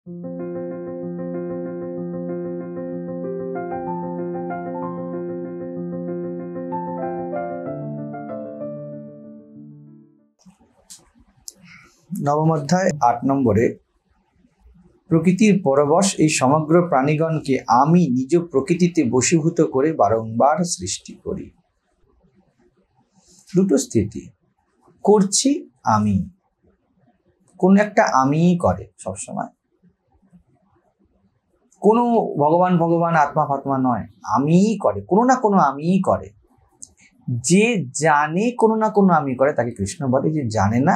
নবম অধ্যায় ৮ নম্বরে প্রকৃতির পরবশ এই সমগ্র প্রাণীগণকে আমি নিজ প্রকৃতিতে বশীভূত করে বারংবার সৃষ্টি করি। দুটো স্থিতি করছি, আমি, কোন একটা আমিই করে সবসময়, কোনো ভগবান ভগবান আত্মা ফাত্মা নয়, আমিই করে, কোনো না কোনো আমিই করে। যে জানে কোনো না কোনো আমি করে তাকে কৃষ্ণ বলে, যে জানে না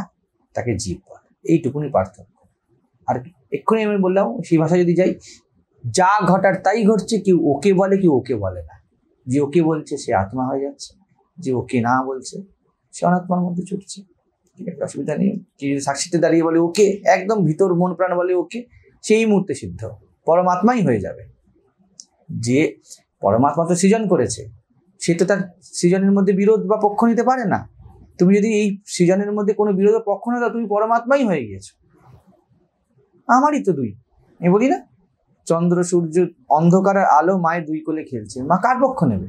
তাকে জীব বলে। এইটুকুনি পার্থক্য। আর এক্ষুনি আমি বললাম, সেই ভাষা যদি যাই, যা ঘটার তাই ঘটছে, কেউ ওকে বলে কেউ ওকে বলে না। যে ওকে বলছে সে আত্মা হয়ে যাচ্ছে, যে ওকে না বলছে সে অনাত্মার মধ্যে ছুটছে। ঠিক আছে, অসুবিধা নেই। কেউ যদি সাক্ষীতে দাঁড়িয়ে বলে ওকে, একদম ভিতর মন প্রাণ বলে ওকে, সেই মুহূর্তে সিদ্ধ পরমাত্মাই হয়ে যাবে। যে পরমাত্মা তো সৃজন করেছে, সে তো তার সৃজনের মধ্যে বিরোধ বা পক্ষ নিতে পারে না। তুমি যদি এই সৃজনের মধ্যে কোনো বিরোধ পক্ষ না দাও, তুমি পরমাত্মাই হয়ে গিয়েছো। আমারই তো দুই, আমি বলি না, চন্দ্র সূর্য অন্ধকার আর আলো মায়ের দুই কোলে খেলছে, মা কার পক্ষ নেবে?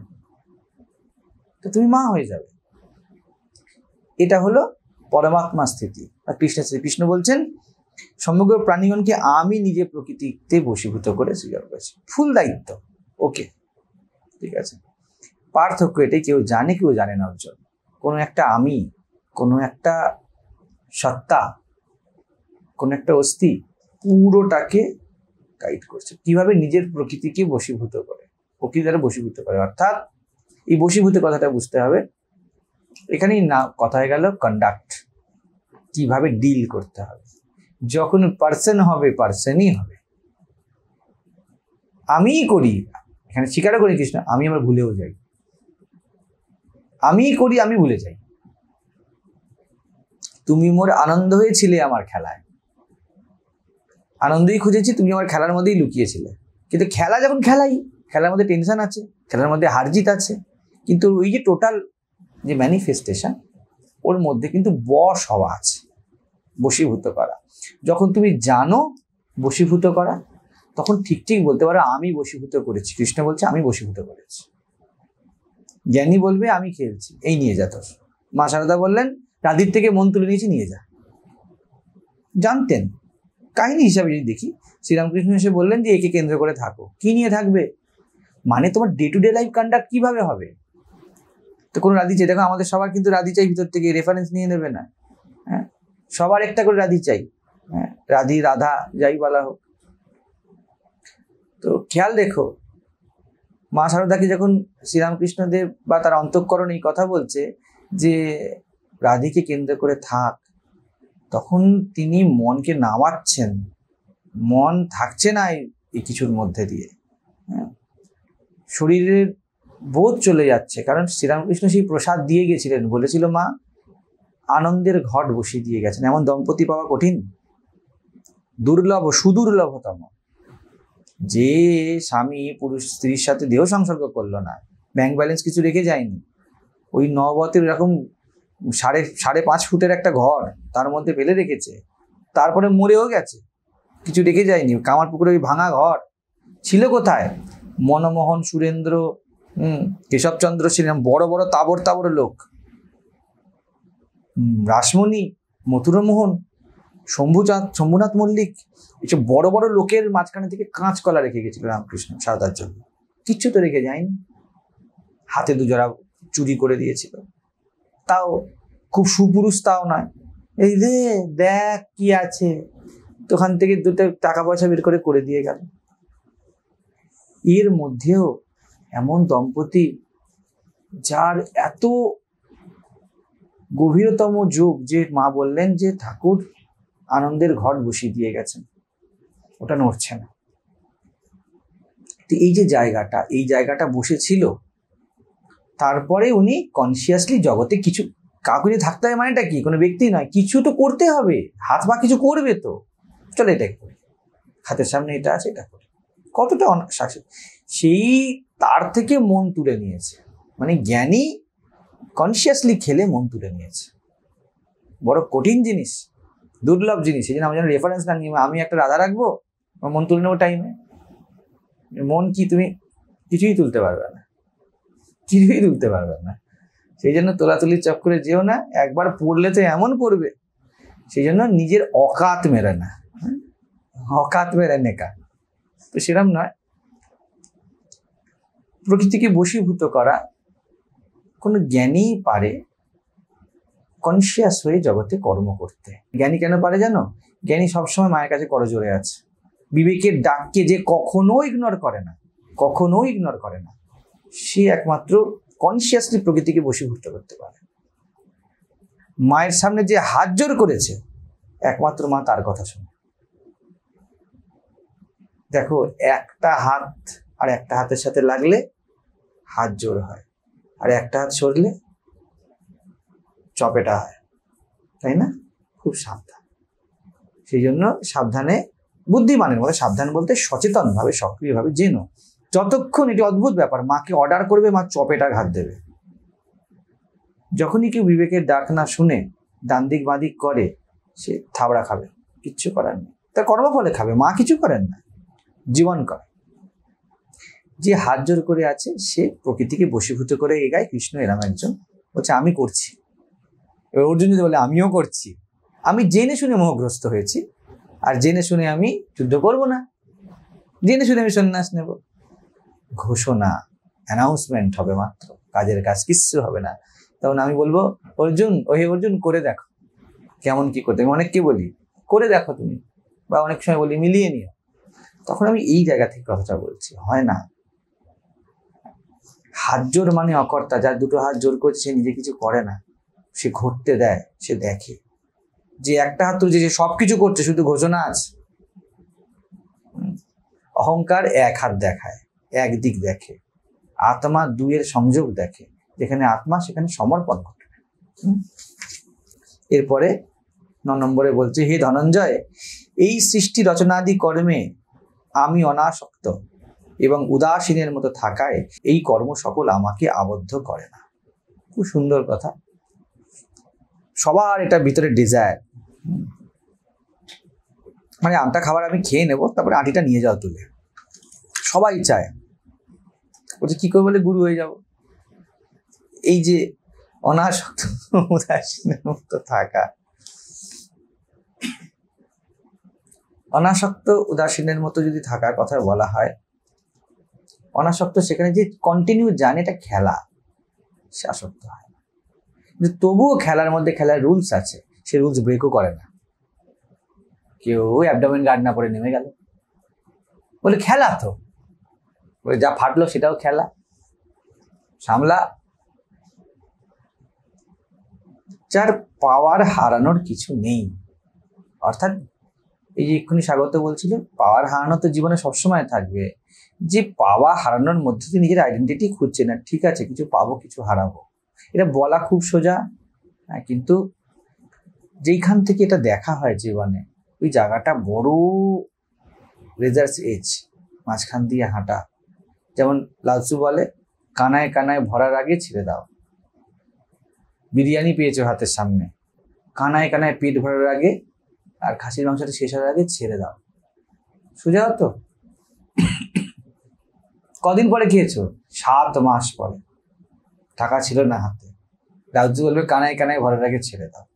তো তুমি মা হয়ে যাবে। এটা হলো পরমাত্মা স্থিতি আর কৃষ্ণ স্থিতি। কৃষ্ণ বলছেন সমগ্র প্রাণীগণকে আমি নিজে প্রকৃতিতে বশীভূত করে সৃজন করেছি, ফুল দায়িত্ব। ওকে, ঠিক আছে। পার্থক্য এটাই, কেউ জানে কেউ জানে না। অর্জন কোনো একটা আমি, কোনো একটা সত্তা, কোনো একটা অস্থি পুরোটাকে গাইড করছে কিভাবে নিজের প্রকৃতিকে বশীভূত করে, প্রকৃতি দ্বারা বশীভূত করে। অর্থাৎ এই বশীভূত কথাটা বুঝতে হবে। এখানেই না কথা হয়ে গেল কন্ডাক্ট, কিভাবে ডিল করতে হবে। যখন পার্সন হবে পার্সনই হবে। আমিই করি, এখানে স্বীকারও করি কৃষ্ণ, আমি আবার ভুলেও যাই। আমিই করি, আমি ভুলে যাই। তুমি মোর আনন্দ হয়েছিলে আমার খেলায়, আনন্দই খুঁজেছি, তুমি আমার খেলার মধ্যেই লুকিয়েছিলে। কিন্তু খেলা যখন খেলাই, খেলার মধ্যে টেনশন আছে, খেলার মধ্যে হার জিত আছে, কিন্তু ওই যে টোটাল যে ম্যানিফেস্টেশন, ওর মধ্যে কিন্তু বশ হওয়া আছে, বশীভূত করা। যখন তুমি জানো বশীভূত করা, তখন ঠিক ঠিক বলতে পারো আমি বশীভূত করেছি। কৃষ্ণ বলছে আমি বশীভূত করেছি। জ্ঞানী বলবে আমি খেলছি, এই নিয়ে যা তোর। মা শারদা বললেন রাধির থেকে মন তুলে নিয়েছি, নিয়ে যা। জানতেন। কাহিনী হিসাবে যদি দেখি, শ্রীরামকৃষ্ণ এসে বললেন যে একে কেন্দ্র করে থাকো। কি নিয়ে থাকবে? মানে তোমার day to day life conduct কিভাবে হবে। তো কোনো রাধি চাই, দেখো আমাদের সবার কিন্তু রাধি চাই, ভিতর থেকে রেফারেন্স নিয়ে নেবে না। হ্যাঁ, সবার একটা করে রাধি চাই। হ্যাঁ, রাধি রাধা যাই বলা হোক। তো খেয়াল রেখো, মা শারদাকে যখন শ্রীরামকৃষ্ণদেব বা তার অন্তঃকরণ এই কথা বলছে যে রাধিকে কেন্দ্র করে থাক, তখন তিনি মনকে নামাচ্ছেন। মন থাকছে না এই কিছুর মধ্যে দিয়ে। হ্যাঁ, শরীরের বোধ চলে যাচ্ছে, কারণ শ্রীরামকৃষ্ণ সেই প্রসাদ দিয়ে গেছিলেন। বলেছিল মা আনন্দের ঘট বসিয়ে দিয়ে গেছেন। এমন দম্পতি পাওয়া কঠিন, দুর্লভ, সুদুর্লভতম। যে স্বামী পুরুষ স্ত্রীর সাথে দেহ সংসর্গ করলো না, ব্যাংক ব্যালেন্স কিছু রেখে যায়নি, ওই নবতের এরকম 5.5 ফুটের একটা ঘর তার মধ্যে ফেলে রেখেছে, তারপরে মরেও গেছে, কিছু রেখে যায়নি। কামারপুকুরে ওই ভাঙা ঘর ছিল কোথায়? মনমোহন, সুরেন্দ্র, কেশবচন্দ্র ছিলেন বড় বড় তাবর তাবর লোক, রাসমণি, মথুরমোহন, শম্ভুনাথ মল্লিক, এইসব বড় বড় লোকের মাঝখানে থেকে কাঁচকলা রেখে গেছিল রামকৃষ্ণ সারদার জন্য। কিচ্ছু তো রেখে যায়নি। হাতে দুজোড়া চুরি করে দিয়েছিল, তাও খুব সুপুরুষ তাও নয়। এই রে দেখ কি আছে, তো ওখান থেকে 2 টাকা পয়সা বের করে দিয়ে গেল। এর মধ্যেও এমন দম্পতি যার এত গভীরতম যোগ, যে মা বললেন যে ঠাকুর আনন্দের ঘট বসিয়ে দিয়ে গেছেন, ওটা নড়ছে না। তো এই যে জায়গাটা, এই জায়গাটা বসেছিল, তারপরে উনি কনসিয়াসলি জগতে কিছু কাউকে থাকতে হবে। মানেটা কি? কোনো ব্যক্তি নয়, কিছু তো করতে হবে, হাত পা কিছু করবে তো। চলো এটাই করি, হাতের সামনে এটা আছে, এটা করি। কতটা সেই তার থেকে মন তুলে নিয়েছে। মানে জ্ঞানী কনসিয়াসলি খেলে মন তুলে নিয়েছে। বড় কঠিন জিনিস, দুর্লভ জিনিস। এই জন্য আমি যেন রেফারেন্স না নিয়ে আমি একটা রাধা রাখবো, মন তুলে নেবো টাইমে। মন কি তুমি কিছুই তুলতে পারবে না, কিছুই তুলতে পারবে না। সেই জন্য তোলাতুলির চক্করে যেও না, একবার পড়লে তো এমন পড়বে, সেই জন্য নিজের অকাত মেরে না, অকাত মেরে নেকা। তো সেরকম নয়, প্রকৃতিকে বশীভূত করা কোনো জ্ঞানী পারে কনসিয়াস হয়ে জগতে কর্ম করতে। জ্ঞানী কেন পারে জানো? জ্ঞানী সবসময় মায়ের কাছে করজোড়ে আছে, বিবেকের ডাককে যে কখনো ইগনোর করে না, কখনো ইগনোর করে না, সে একমাত্র কনসিয়াসলি প্রকৃতিকে বশীভূত করতে পারে। মায়ের সামনে যে হাত জোর করেছে, একমাত্র মা তার কথা শুনে। দেখো, একটা হাত আর একটা হাতের সাথে লাগলে হাত জোর হয়, আর একটা হাত সরলে চপেটা হয়, তাই না? খুব সাবধান। সেই জন্য সাবধানে, বুদ্ধিমানের মধ্যে সাবধান বলতে সচেতন ভাবে, সক্রিয় ভাবে জেনো। যতক্ষণ, এটি অদ্ভুত ব্যাপার, মাকে অর্ডার করবে, মা চপেটা ঘাত দেবে। যখনই কেউ বিবেকের ডাক না শুনে ডান দিক বাঁ দিক করে, সে থাবড়া খাবে, কিচ্ছু করার নেই, তার কর্মফলে খাবে, মা কিছু করেন না, জীবন করে। যে হাত জোর করে আছে সে প্রকৃতিকে বশীভূত করে এগায়। কৃষ্ণ এরম একজন, বলছে আমি করছি। এবার অর্জুন যদি বলে আমিও করছি, আমি জেনে শুনে মোহগ্রস্ত হয়েছি, আর জেনে শুনে আমি যুদ্ধ করব না, জেনে শুনে আমি সন্ন্যাস নেব। ঘোষণা, অ্যানাউন্সমেন্ট হবে মাত্র, কাজের কাজ কিচ্ছু হবে না। তখন আমি বলবো, অর্জুন, ওহে অর্জুন, করে দেখো কেমন কি করতে। অনেককে বলি করে দেখো তুমি, বা অনেক সময় বলি মিলিয়ে নিও। তখন আমি এই জায়গা থেকে কথাটা বলছি, হয় না। হাত জোর মানে অকর্তা, যার দুটো হাত জোর করছে সে নিজে কিছু করে না, সে ঘটতে দেয়, সে দেখে। যে একটা হাত তুলছে সে সবকিছু করছে, শুধু ঘোষণা আছে। অহংকার এক হাত দেখায়, একদিক দেখে। আত্মা দুইয়ের সংযোগ দেখে, যেখানে আত্মা সেখানে সমর্পণ ঘটে। এরপরে 9 নম্বরে বলছে, হে ধনঞ্জয়, এই সৃষ্টি রচনাদি কর্মে আমি অনাসক্ত এবং উদাসীনের মতো থাকায় এই কর্ম সকল আমাকে আবদ্ধ করে না। খুব সুন্দর কথা। সবার এটা ভিতরে ডিজায়ার, মানে আমটা খাবার আমি খেয়ে নেব, তারপরে আটিটা নিয়ে যাও তুলে, সবাই চায়। বলছে কি করে? বলে গুরু হয়ে যাব। এই যে অনাসক্ত উদাসীনের মতো থাকা, অনাসক্ত উদাসীনের মতো যদি থাকার কথা বলা হয়, অনাসক্ত সেখানে যে কন্টিনিউ জানে এটা খেলা, সে আসক্ত হয় না। কিন্তু তবুও খেলার মধ্যে খেলার রুলস আছে, সে রুলস ব্রেকও করে না। কেউ অ্যাবডোমেন গার্ড না পরে নেমে গেল, বলে খেলা তো, বলে যা ফাটলো সেটাও খেলা, সামলা। যার পাওয়ার হারানোর কিছু নেই, অর্থাৎ এই যে এক্ষুনি স্বাগত বলছিল, পাওয়ার হারানো তো জীবনে সবসময় থাকবে। যে পাওয়া হারানোর মধ্যে দিয়ে নিজের আইডেন্টিটি খুঁজছে না, ঠিক আছে কিছু পাবো কিছু হারাবো, এটা বলা খুব সোজা, কিন্তু যেইখান থেকে এটা দেখা হয় জীবনে, ওই জায়গাটা বড় রেজার্স এজ, মাঝখান দিয়ে হাঁটা। যেমন লালসু বলে, কানায় কানায় ভরার আগে ছেড়ে দাও। বিরিয়ানি পেয়েছো হাতের সামনে, কানায় কানায় পেট ভরার আগে আর খাসির মাংসটা শেষ হওয়ার আগে ছেড়ে দাও। সোজা তো। কদিন পরে খেয়েছো? 7 মাস পরে, টাকা ছিল না হাতে। লালসু বলবে কানায় কানায় ভরার আগে ছেড়ে দাও।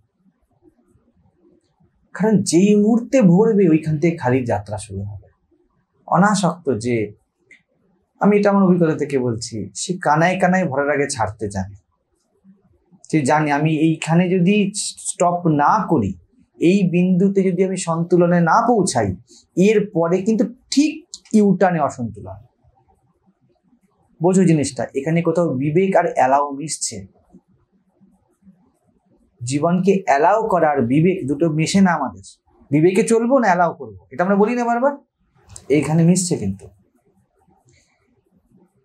কারণ যেই মুহূর্তে ভরবে ওইখান থেকে খালির যাত্রা শুরু হবে। অনাসক্ত যে, আমি এটা আমার অভিজ্ঞতা থেকে বলছি, সে কানায় কানায় ভরার আগে ছাড়তে জানে। সে জানে আমি এইখানে যদি স্টপ না করি, এই বিন্দুতে যদি আমি সন্তুলনে না পৌঁছাই, এর পরে কিন্তু ঠিক ইউটার্নে অসন্তুলন। বোঝো জিনিসটা, এখানে কোথাও বিবেক আর অ্যালাও মিশছে। জীবনকে অ্যালাও করা আর বিবেক দুটো মিশে না আমাদের। বিবেকে চলবো না অ্যালাও করবো, এটা আমরা বলি না বারবার, এইখানে মিশছে। কিন্তু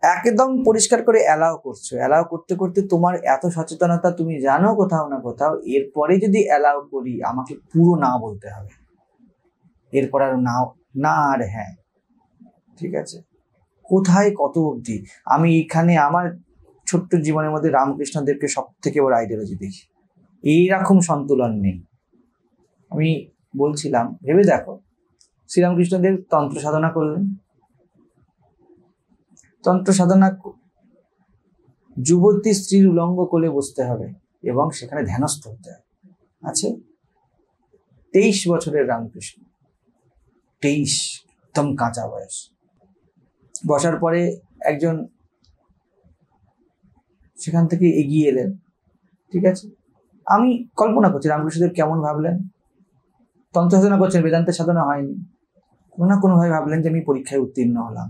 একদম পরিষ্কার করে অ্যালাও করছো, অ্যালাও করতে করতে তোমার এত সচেতনতা, তুমি জানো কোথাও না কোথাও এরপরে যদি অ্যালাও করি আমাকে পুরো না বলতে হবে, এরপর আর না আর হ্যাঁ, ঠিক আছে। কোথায় কত অবধি আমি এখানে আমার ছোট্ট জীবনের মধ্যে রামকৃষ্ণ দেবকে সব থেকে বড় আইডিয়োলজি দেখি। এইরকম সন্তুলন নেই। আমি বলছিলাম, ভেবে দেখো, শ্রীরামকৃষ্ণদেব তন্ত্র সাধনা করলেন। তন্ত্র সাধনা, যুবতী স্ত্রীর উলঙ্গ কোলে বসতে হবে এবং সেখানে ধ্যানস্থ হতে হবে। আছে 23 বছরের রামকৃষ্ণ, 23, একদম কাঁচা বয়স। বসার পরে একজন সেখান থেকে এগিয়ে এলেন। ঠিক আছে, আমি কল্পনা করছি রামকৃষ্ণদেব কেমন ভাবলেন। তন্ত্র সাধনা করছেন, বেদান্তের সাধনা হয়নি, কোনো না কোনোভাবে ভাবলেন যে আমি পরীক্ষায় উত্তীর্ণ হলাম,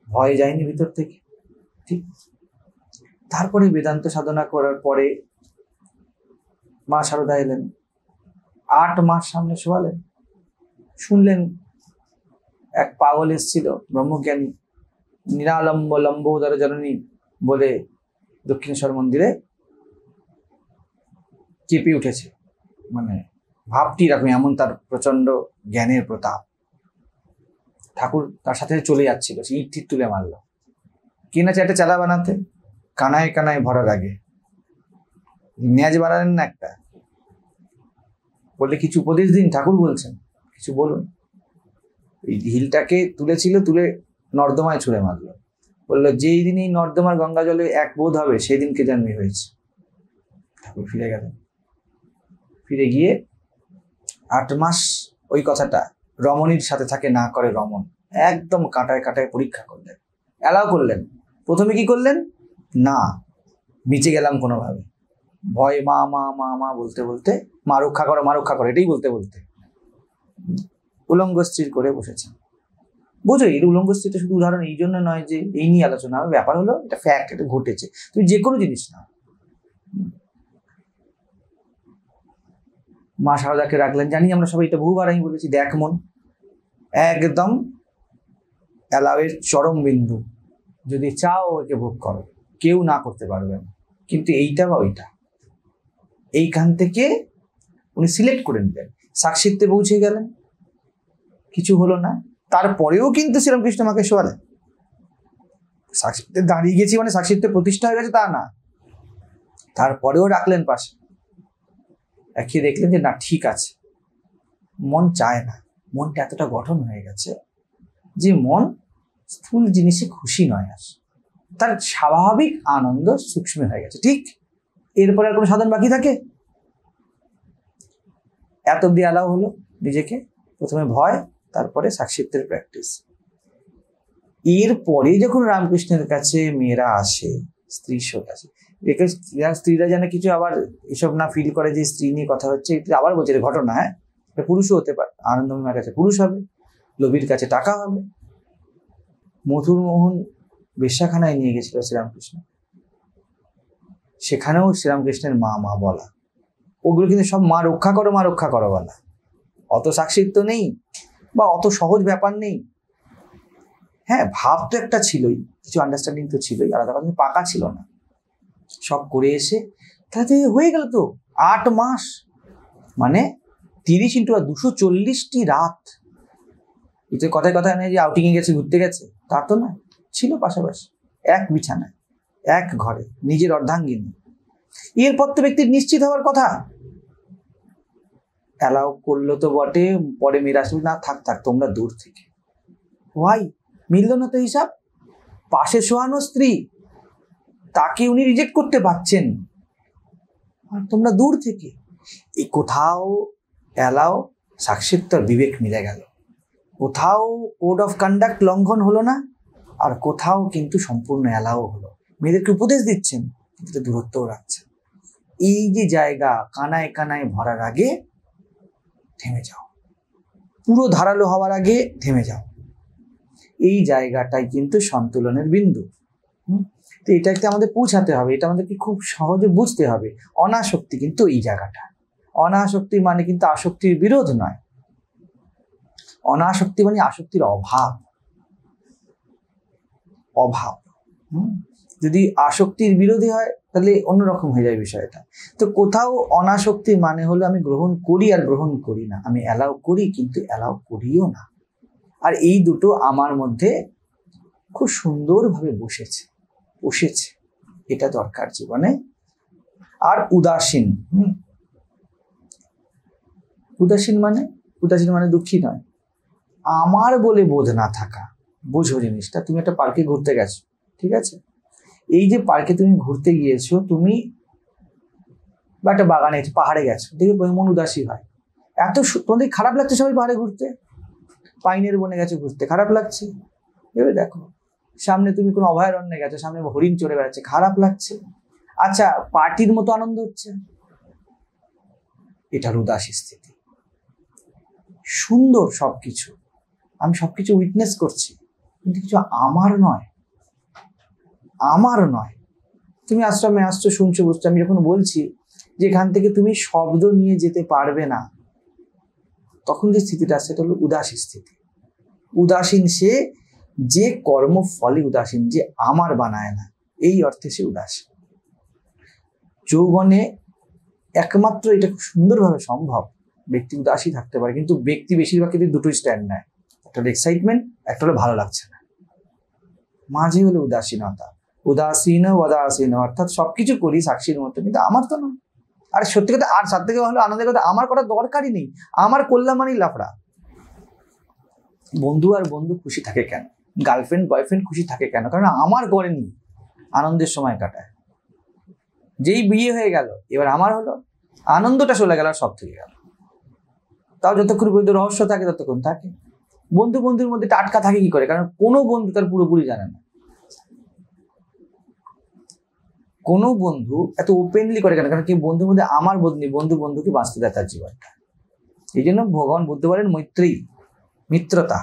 ভয় যায়নি ভিতর থেকে। ঠিক, তারপরে বেদান্ত সাধনা করার পরে মা শারদা এলেন, 8 মাস সামনে শোয়ালেন। শুনলেন এক পাগল এসেছিল, ব্রহ্মজ্ঞানী, নিরালম্ব লম্বোদর জননী বলে দক্ষিণেশ্বর মন্দিরে কেঁপে উঠেছে, মানে ভাবটি এরকম, এমন তার প্রচন্ড জ্ঞানের প্রতাপ। ঠাকুর তার সাথে চলে যাচ্ছিল, সে ইট তুলে মারলো। কিনা চারটে চালা বানাতে, কানায় কানায় ভরার আগে ম্যাচ বানালেন না একটা, বললে কিছু উপদেশ দিন, ঠাকুর বলছেন কিছু বলুন। এই হিলটাকে তুলেছিল, তুলে নর্দমায় ছুঁড়ে মারলো। বললো যেই দিন এই নর্দমার গঙ্গা জলে এক বোধ হবে সেই দিনকে জন্মে হয়েছে। ঠাকুর ফিরে গেলেন। ফিরে গিয়ে 8 মাস ওই কথাটা রমণীর সাথে থাকে না করে রমণ, একদম কাঁটায় কাঁটায় পরীক্ষা করলেন, অ্যালাউ করলেন। প্রথমে কি করলেন না, বেঁচে গেলাম কোনোভাবে, ভয় মা মা মা মা বলতে বলতে, মা রক্ষা করো মা রক্ষা করো, এটাই বলতে বলতে উলঙ্গ স্ত্রীর করে বসেছেন। বোঝো, এই উলঙ্গ স্ত্রীটা শুধু উদাহরণ এই জন্য নয় যে এই নিয়ে আলোচনা, আমার ব্যাপার হলো এটা ফ্যাক্ট, এটা ঘটেছে। তুমি যে কোনো জিনিস না, মা শারদাকে রাখলেন। জানি আমরা সবাই এটা বহুবার আমি বলেছি, দেখ মন, একদম অ্যালাউয়ের চরম বিন্দু, যদি চাও একে ভোগ করো, কেউ না করতে পারবে না, কিন্তু এইটা বা ওইটা, এইখান থেকে উনি সিলেক্ট করে নিলেন। সাক্ষিত্বে পৌঁছে গেলেন, কিছু হলো না। তারপরেও কিন্তু শ্রীরামকৃষ্ণ মাকে শোয়ালেন। সাক্ষিত্বে দাঁড়িয়ে গেছি মানে সাক্ষিত্বে প্রতিষ্ঠা হয়ে গেছে তা না, তারপরেও রাখলেন পাশে। একে দেখলেন যে না, ঠিক আছে, মন চায় না, মনটা এতটা গঠন হয়ে গেছে যে মন স্থূল জিনিসে খুশি নয়, আর তার স্বাভাবিক আনন্দ সূক্ষ্ম হয়ে গেছে। ঠিক, এরপরে আর কোনো সাধন বাকি থাকে? এত অব্দি অ্যালাউ হলো নিজেকে, প্রথমে ভয়, তারপরে সাক্ষিত্বের প্র্যাকটিস। এরপরে যখন রামকৃষ্ণের কাছে মেয়েরা আসে, স্ত্রী আসে, স্ত্রীরা যেন কিছু আবার এসব না ফিল করে যে স্ত্রী নিয়ে কথা হচ্ছে, আবার বলছে ঘটনা, হ্যাঁ পুরুষও হতে পারে। আনন্দময়ের কাছে পুরুষ হবে, লোভীর কাছে টাকা হবে। মথুর মোহন বেশ্যাখানায় নিয়ে গেছিল শ্রীরামকৃষ্ণ, সেখানেও শ্রীরামকৃষ্ণের মা মা বলা, ওগুলো কিন্তু সব মা রক্ষা করো বলা। অত সাক্ষিত্ব নেই বা অত সহজ ব্যাপার নেই। হ্যাঁ, ভাব তো একটা ছিলই, কিছু আন্ডারস্ট্যান্ডিং তো ছিলই, আলাদা কথা পাকা ছিল না। সব করে এসে তাতে হয়ে গেল তো 8 মাস, মানে 30 × 240টি রাত। এতে কথায় কথা নেই যে আউটিংয়ে গেছে, ঘুরতে গেছে, তা তো না, ছিল পাশাপাশি এক বিছানায়, এক ঘরে, নিজের অর্ধাঙ্গিনী। এরপর তো ব্যক্তির নিশ্চিত হওয়ার কথা। অ্যালাউ করলো তো বটে, পরে মেয়েরা আসলে না, থাক তোমরা দূর থেকে। ওয়াই, মিলল না তো হিসাব। পাশে শোয়ানো স্ত্রী, তাকে উনি রিজেক্ট করতে পারছেন, আর তোমরা দূর থেকে। এই কোথাও অ্যালাউ, সাক্ষিত্ব, বিবেক মিলে গেল। কোথাও কোড অফ কন্ডাক্ট লঙ্ঘন হলো না, আর কোথাও কিন্তু সম্পূর্ণ অ্যালাউ হলো। মেয়েদেরকে উপদেশ দিচ্ছেন, কিন্তু দূরত্বও রাখছেন। এই যে জায়গা, কানায় কানায় ভরার আগে থেমে যাও, পুরো ধারালো হওয়ার আগে থেমে যাও, এই জায়গাটাই কিন্তু সন্তুলনের বিন্দু। তো এটাকে আমাদের পৌঁছাতে হবে, এটা আমাদেরকে খুব সহজে বুঝতে হবে। অনাসক্তি কিন্তু এই জায়গাটা। অনাসক্তি মানে কিন্তু আসক্তির বিরোধ নয়, অনাসক্তি মানে আসক্তির অভাব। যদি আসক্তির বিরোধী হয় তাহলে অন্যরকম হয়ে যায় বিষয়টা। তো কোথাও অনাসক্তি মানে হলো আমি গ্রহণ করি আর গ্রহণ করি না, আমি অ্যালাউ করি কিন্তু অ্যালাউ করিও না। আর এই দুটো আমার মধ্যে খুব সুন্দরভাবে বসেছে, এটা দরকার জীবনে। আর উদাসীন, উদাসীন মানে দুঃখী নয়, আমার বলে বোধ না থাকা। বোঝো জিনিসটা, তুমি একটা পার্কে ঘুরতে গেছো, ঠিক আছে, এই যে পার্কে তুমি ঘুরতে গিয়েছো, তুমি বা একটা বাগানে পাহাড়ে গেছো, দেখবে মন উদাসী হয়। তোমাদের খারাপ লাগছে সবাই পাহাড়ে ঘুরতে, পাইনের বনে গেছো ঘুরতে, খারাপ লাগছে। ভেবে দেখো, সামনে তুমি কোনো অভয়ারণ্যে গেছো, সামনে হরিণ চড়ে বেড়াচ্ছে, খারাপ লাগছে। আচ্ছা, পার্টির মতো আনন্দ হচ্ছে, এটার উদাসী স্থিতি। সুন্দর সবকিছু, আমি সবকিছু উইটনেস করছি, কিন্তু কিছু আমার নয়, আমার নয়। তুমি আশ্রমে আসছো, শুনছো, বুঝছো, আমি যখন বলছি যে এখান থেকে তুমি শব্দ নিয়ে যেতে পারবে না, তখন যে স্থিতিটা আসছে সেটা হলো উদাসী স্থিতি। উদাসীন সে যে কর্ম ফলে উদাসীন, যে আমার বানায় না, এই অর্থে সে উদাসীন। যৌবনে একমাত্র এটা খুব সুন্দরভাবে সম্ভব, ব্যক্তি উদাসী থাকতে পারে, কিন্তু ব্যক্তি বেশিরভাগ ক্ষেত্রে দুটোই স্ট্যান্ড নেয়, একটা হলো এক্সাইটমেন্ট, একটা হলো ভালো লাগছে না, মাঝে হলো উদাসীনতা। উদাসীন উদাসীন অর্থাৎ সবকিছু করি সাক্ষীর মতো, কিন্তু আমার তো নয়। আর সত্যি কথা, আর সাথে থেকে হলো আনন্দের কথা, আমার করার দরকারই নেই, আমার করলাম মানেই লাফড়া। বন্ধু আর বন্ধু খুশি থাকে কেন, গার্লফ্রেন্ড বয়ফ্রেন্ড খুশি থাকে কেন, কারণ আমার করেনি, আনন্দের সময় কাটায়। যেই বিয়ে হয়ে গেল, এবার আমার হলো, আনন্দটা চলে গেল, সব থেকে গেল। তাও যতক্ষণ পর্যন্ত রহস্য থাকে ততক্ষণ থাকে। বন্ধু বন্ধুর মধ্যে টাটকা থাকে কি করে, কারণ কোনো বন্ধু তার পুরোপুরি জানে না। কোনো বন্ধু এত ওপেনলি করে কেন, কারণ কি বন্ধুর মধ্যে আমার বোধ নেই, বন্ধু বন্ধুকে বাঁচতে দেয় তার জীবনটা। এই জন্য ভগবান বুদ্ধ বলেন মৈত্রী, মিত্রতা।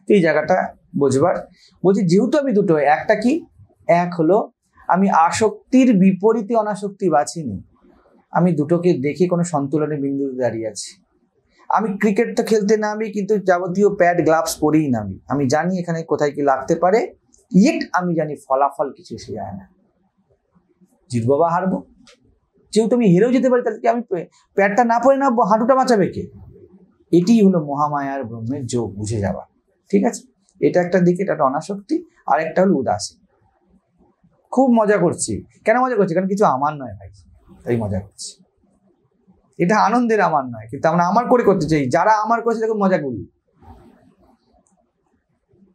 এই জায়গাটা বুঝবার বলছি। যেহেতু আমি দুটো, একটা কি, এক হলো আমি আসক্তির বিপরীতে অনাসক্তি বাছিনি, আমি দুটোকে দেখে কোনো সন্তুলনের বিন্দুতে দাঁড়িয়ে আছি। আমি ক্রিকেট তো খেলতে নামি, কিন্তু যাবতীয় প্যাড গ্লাভস পরেই নামি, আমি জানি এখানে কোথায় কি লাগতে পারে, ইয়েট আমি জানি ফলাফল কিছু এসে যায় না, জিতবো বা হারবো। যেহেতু আমি হেরেও যেতে পারি, তাহলে কি আমি প্যাডটা না পরে নামবো, হাঁটুটা বাঁচাবে কে? এটি হলো মহামায়ার ব্রহ্মের যোগ, বুঝে যাওয়া, ঠিক আছে। এটা একটা দিকে, এটা একটা অনাসক্তি, আর একটা হলো উদাসী। খুব মজা করছি, কেন মজা করছি, কারণ কিছু আমার নয় ভাই, তাই মজা করছি। এটা আনন্দের আমার নয়, কিন্তু আমরা আমার করে করতে চাই, যারা আমার করেছে দেখুন মজা করি।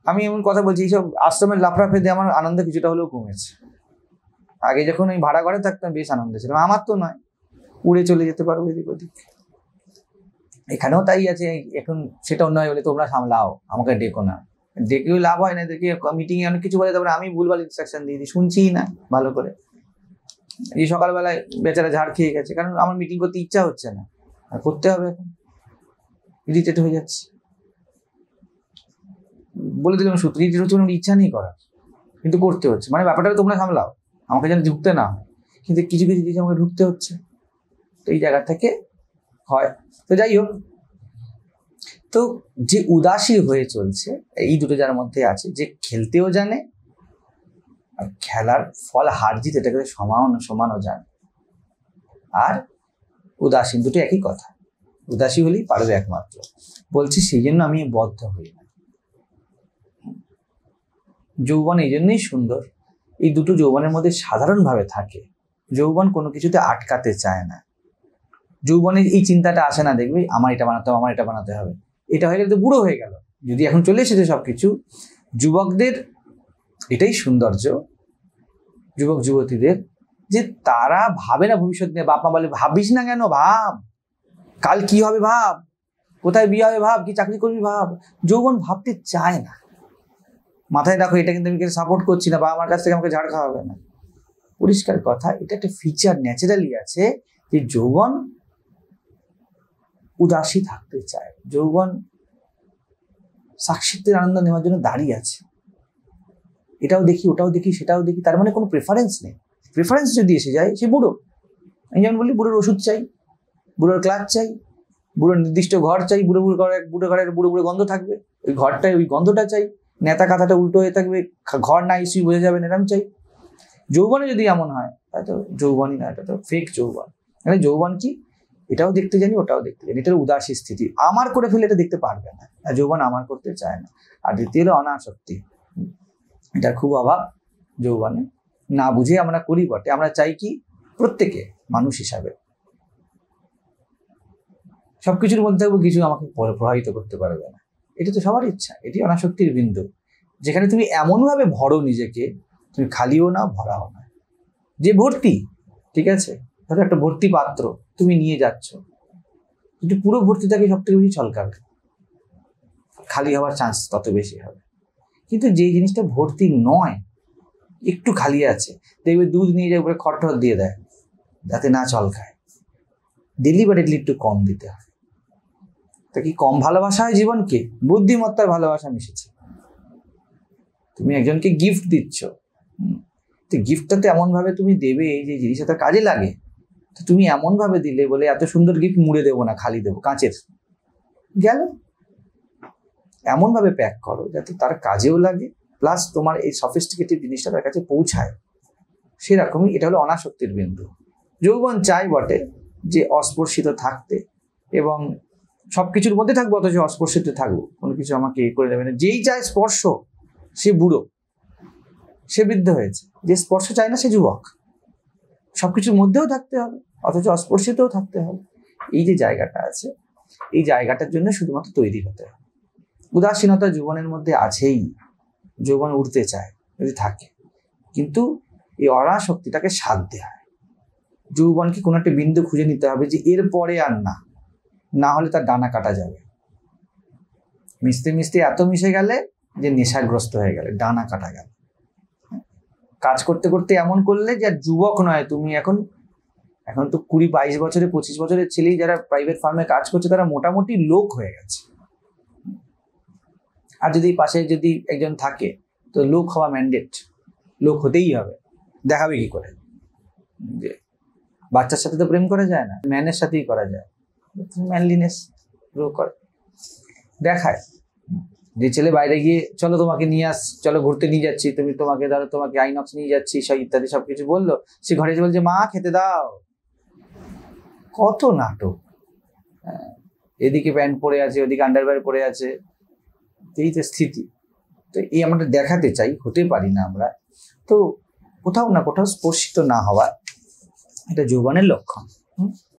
আমি এমন কথা বলছি, এইসব আশ্রমের লাফড়া ফেদে আমার আনন্দ কিছুটা হলেও কমেছে। আগে যখন আমি ভাড়া ঘরে থাকতাম বেশ আনন্দ ছিল, আমার তো নয়, উড়ে চলে যেতে পারবো এদিক ওদিক। এখানেও তাই আছে, এখন সেটা নয় বলে তোমরা সামলাও, আমাকে ডেকো না, ডেকেও লাভ হয় না। দেখি মিটিং এ অনেক কিছু বলে, তারপরে আমি ভুলভাল ইনস্ট্রাকশন দিয়ে দিই, শুনছিই না ভালো করে। এই সকালবেলায় বেচারা ঝাড় খেয়ে গেছে, কারণ আমার মিটিং করতে ইচ্ছা হচ্ছে না, আর করতে হবে, এখন ইরিটেট হয়ে যাচ্ছে। বলে দিলাম সূত্র, ইরিটেট হচ্ছে, ইচ্ছা নেই করার, কিন্তু করতে হচ্ছে। মানে ব্যাপারটা তোমরা সামলাও, আমাকে যেন ঢুকতে না হয়, কিন্তু কিছু কিছু জিনিস আমাকে ঢুকতে হচ্ছে। তো এই জায়গা থেকে হয়। তো যাই হোক, তো যে উদাসী হয়ে চলছে, এই দুটো যার মধ্যে আছে, যে খেলতেও জানে আর খেলার ফল হার জিত এটাকে সমানও জানে, আর উদাসীন, দুটো একই কথা। উদাসী হলেই পারবে একমাত্র, বলছি সেই জন্য আমি বদ্ধ হই না। যৌবন এই জন্যই সুন্দর, এই দুটো যৌবনের মধ্যে সাধারণভাবে থাকে। যৌবন কোনো কিছুতে আটকাতে চায় না, যৌবনের এই চিন্তাটা আসে না, দেখবি আমার এটা বানাতে হবে, আমার এটা বানাতে হবে, এটা হয়ে গেলে তো বুড়ো হয়ে গেল। যদি এখন চলে এসেছে সবকিছু, যুবকদের এটাই সৌন্দর্য, যুবক যুবতীদের, যে তারা ভাবে না ভবিষ্যৎ নিয়ে। বাপ মা বলে ভাবিস না কেন, ভাব, কাল কি হবে ভাব, কোথায় বিয়ে হবে ভাব, কি চাকরি করবি ভাব। যৌবন ভাবতে চায় না, মাথায় রাখো, এটা কিন্তু আমি সাপোর্ট করছি না, বা আমার কাছ থেকে আমাকে ঝাড় খাওয়া হবে না, পরিষ্কার কথা। এটা একটা ফিচার ন্যাচারালি আছে, যে যৌবন উদাসী থাকতে চায়, যৌবন সাক্ষিত্বের আনন্দ নেওয়ার জন্য দাঁড়িয়ে আছে। এটাও দেখি, ওটাও দেখি, সেটাও দেখি, তার মানে কোনো প্রেফারেন্স নেই। প্রেফারেন্স যদি এসে যায়, সে বুড়ো। আমি যেমন বলি, বুড়োর ওষুধ চাই, বুড়োর ক্লাচ চাই, বুড়োর নির্দিষ্ট ঘর চাই, বুড়ো ঘরের বুড়ো গন্ধ থাকবে, ওই ঘরটায় ওই গন্ধটা চাই, নেতা কাঁথাটা উল্টো হয়ে থাকবে, ঘর না ইস্যুই বোঝা যাবে, এরম চাই। যৌবনে যদি এমন হয়, তাহলে তো যৌবনই না, এটা তো ফেক যৌবন। মানে যৌবন কি, এটাও দেখতে জানি, ওটাও দেখতে জানি, এটার উদাসী স্থিতি। আমার করে ফেলে এটা দেখতে পারবে না, আর যৌবন আমার করতে চায় না। আর দ্বিতীয় হলো অনাসক্তি, এটার খুব অভাব যৌবনে, না বুঝে আমরা করি বটে। আমরা চাই কি, প্রত্যেকে মানুষ হিসাবে সবকিছুর মধ্যে কিছু আমাকে প্রভাবিত করতে পারবে না, এটা তো সবার ইচ্ছা, এটি অনাসক্তির বিন্দু, যেখানে তুমি এমনভাবে ভরো নিজেকে, তুমি খালিও না ভরাও না, যে ভর্তি, ঠিক আছে, ধরো একটা ভর্তি পাত্র তুমি নিয়ে যাচ্ছ, যদি পুরো ভর্তি থাকে সব থেকে বেশি ছলকাবে, খালি হওয়ার চান্স তত বেশি হবে। কিন্তু যে জিনিসটা ভর্তি নয়, একটু খালি আছে, দেখবে দুধ নিয়ে যায় উপরে খড় দিয়ে দেয় যাতে না চলকায়, ডেলিবারেটলি একটু কম দিতে হয়। তা কি কম ভালোবাসা হয় জীবনকে? বুদ্ধিমত্তার ভালোবাসা মিশেছে। তুমি একজনকে গিফট দিচ্ছ, তো গিফটটাতে এমন ভাবে তুমি দেবে এই যে জিনিসটা তার কাজে লাগে, তো তুমি এমন ভাবে দিলে বলে এত সুন্দর গিফট মুড়ে দেবো না, খালি দেবো, কাঁচের গেল, এমন ভাবে প্যাক করো যাতে তার কাজেও লাগে, প্লাস তোমার এই সফিস্টিকেটেড জিনিসটা তার কাছে পৌঁছায়। সেরকমই এটা হলো অনাসক্তির বিন্দু। যৌবন চাই বটে যে অস্পর্শিত থাকতে, এবং সবকিছুর মধ্যে থাকবো অথচ অস্পর্শিত থাকবো, কোনো কিছু আমাকে করে দেবে না। যেই চায় স্পর্শ সে বুড়ো, সে বৃদ্ধ হয়েছে, যে স্পর্শ চায় না সে যুবক। সবকিছুর মধ্যেও থাকতে হবে অথচ অস্পর্শিতও থাকতে হবে। এই যে জায়গাটা আছে, এই জায়গাটার জন্য শুধুমাত্র তৈরি হতে হবে। উদাসীনতা যৌবনের মধ্যে আছেই, যৌবন উঠতে চায় যদি থাকে, কিন্তু এই অনাসক্তিটাকে সাধতে হয়। যৌবনকে কোনো একটা বিন্দু খুঁজে নিতে হবে যে এর পরে আর না, না হলে তার ডানা কাটা যাবে। মিশতে মিশতে এত মিশে গেলে যে নেশাগ্রস্ত হয়ে গেলে, ডানা কাটা গেল। কাজ করতে করতে এমন করলে যে আর যুবক নয় তুমি, এখন তো 20-22 বছরে 25 বছরের ছেলেই যারা প্রাইভেট ফার্মে কাজ করছে তারা মোটামুটি লোক হয়ে গেছে। আর যদি পাশে যদি একজন থাকে তো লোক হওয়া ম্যান্ডেট, লোক হতেই হবে। দেখাবে কি করে? যে বাচ্চার সাথে তো প্রেম করা যায় না, ম্যানের সাথেই করা যায়, ম্যানলিনেস গ্রো করে, দেখায়। যে ছেলে বাইরে গিয়ে চলো তোমাকে নিয়ে চলো ঘুরতে নিয়ে যাচ্ছি, তোমাকে ধরো তোমাকে আইনক্স নিয়ে যাচ্ছি, সব ইত্যাদি সবকিছু বললো, সে ঘরে এসে বলছে মা খেতে দাও। কত নাটক! এদিকে প্যান্ট পরে আছে, ওদিকে আন্ডারওয়্যার পরে আছে, এই তো স্থিতি। তো এই আমরা দেখাতে চাই, হতে পারি না আমরা। তো কোথাও না কোথাও স্পর্শিত না হওয়া, এটা যৌবনের লক্ষণ।